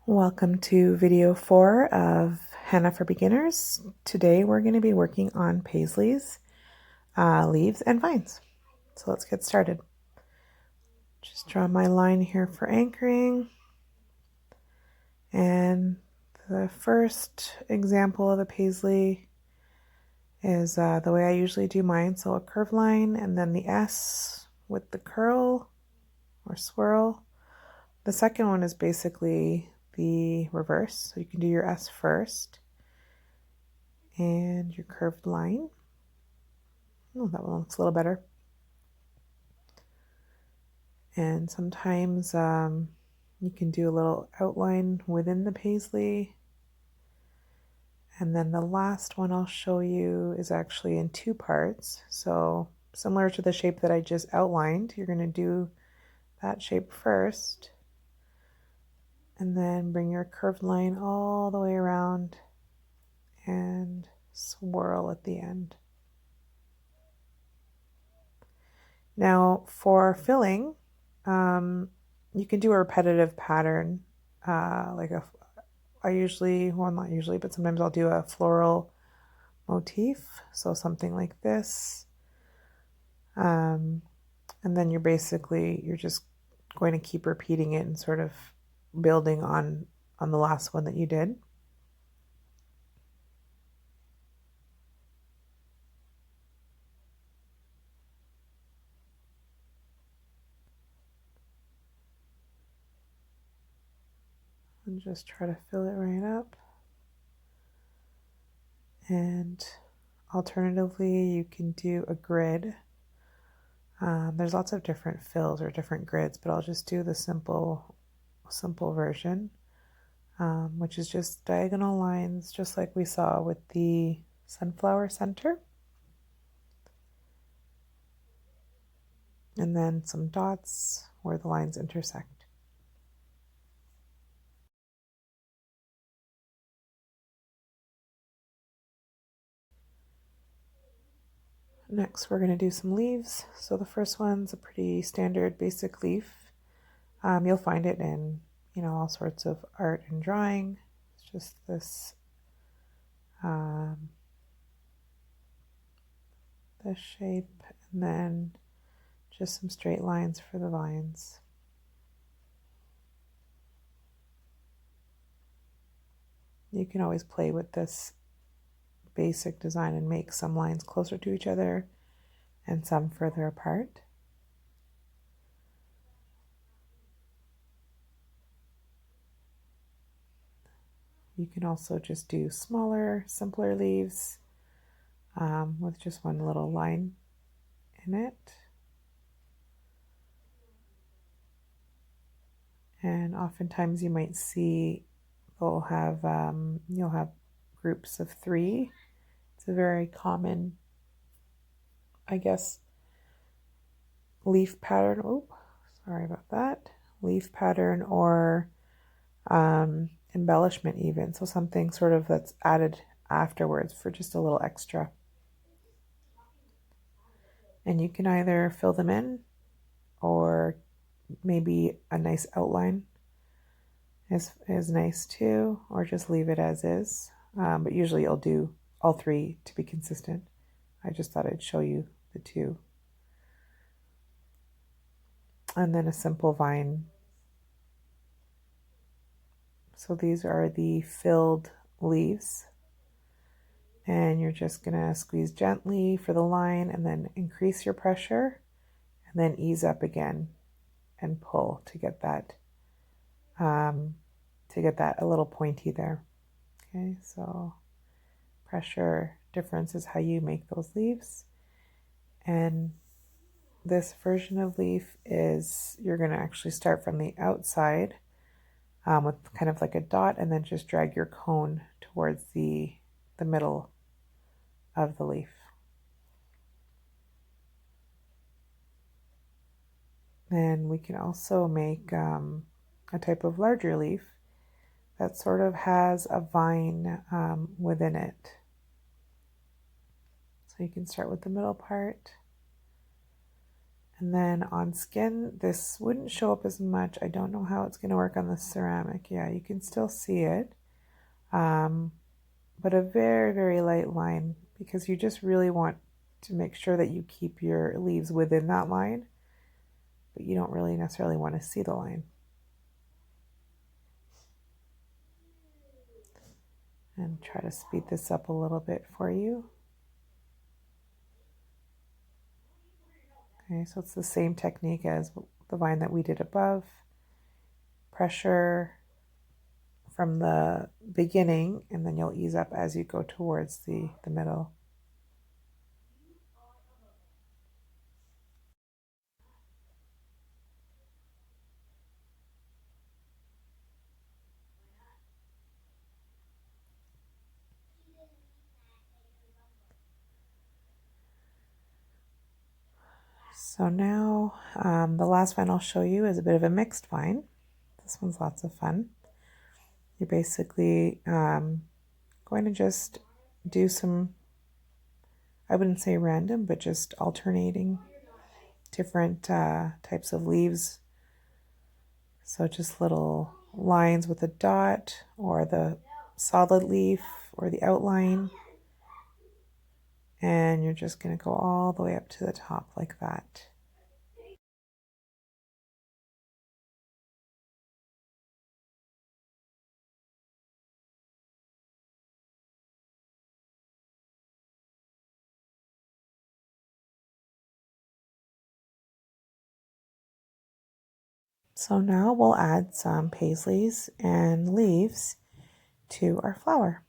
Welcome to video 4 of Henna for Beginners. Today we're going to be working on Paisleys, leaves, and vines. So let's get started. Just draw my line here for anchoring. And the first example of a Paisley is the way I usually do mine. So a curved line and then the S with the curl or swirl. The second one is basically the reverse. So you can do your S first and your curved line. Oh, that one looks a little better. And sometimes you can do a little outline within the paisley. And then the last one I'll show you is actually in 2 parts. So similar to the shape that I just outlined, you're going to do that shape first. And then bring your curved line all the way around and swirl at the end. Now for filling, you can do a repetitive pattern, I usually, well, not usually, but sometimes I'll do a floral motif. So something like this. And then you're just going to keep repeating it and sort of building on the last one that you did. And just try to fill it right up. And alternatively, you can do a grid. There's lots of different fills or different grids, but I'll just do the simple version, which is just diagonal lines, just like we saw with the sunflower center. And then some dots where the lines intersect. Next, we're going to do some leaves. So the first one's a pretty standard basic leaf. You'll find it in, all sorts of art and drawing. It's just this, this shape, and then just some straight lines for the vines. You can always play with this basic design and make some lines closer to each other and some further apart. You can also just do smaller, simpler leaves with just one little line in it. And oftentimes you might see you'll have groups of 3. It's a very common, I guess, leaf pattern. Oh, sorry about that. Leaf pattern or embellishment even. So something sort of that's added afterwards for just a little extra. And you can either fill them in or maybe a nice outline is nice too, or just leave it as is. But usually I'll do all 3 to be consistent. I just thought I'd show you the 2. And then a simple vine. So these are the filled leaves. And you're just going to squeeze gently for the line and then increase your pressure and then ease up again and pull to get that a little pointy there. Okay, so pressure difference is how you make those leaves. And this version of leaf is you're going to actually start from the outside with kind of like a dot and then just drag your cone towards the middle of the leaf. Then we can also make a type of larger leaf that sort of has a vine within it. So you can start with the middle part And then on skin, this wouldn't show up as much. I don't know how it's going to work on the ceramic. Yeah, you can still see it. But a very, very light line, because you just really want to make sure that you keep your leaves within that line, but you don't really necessarily want to see the line. And try to speed this up a little bit for you. Okay, so it's the same technique as the vine that we did above. Pressure from the beginning, and then you'll ease up as you go towards the middle. So now the last vine I'll show you is a bit of a mixed vine. This one's lots of fun. You're basically going to just do some, I wouldn't say random, but just alternating different types of leaves. So just little lines with a dot, or the solid leaf, or the outline. And you're just going to go all the way up to the top like that. So now we'll add some paisleys and leaves to our flower.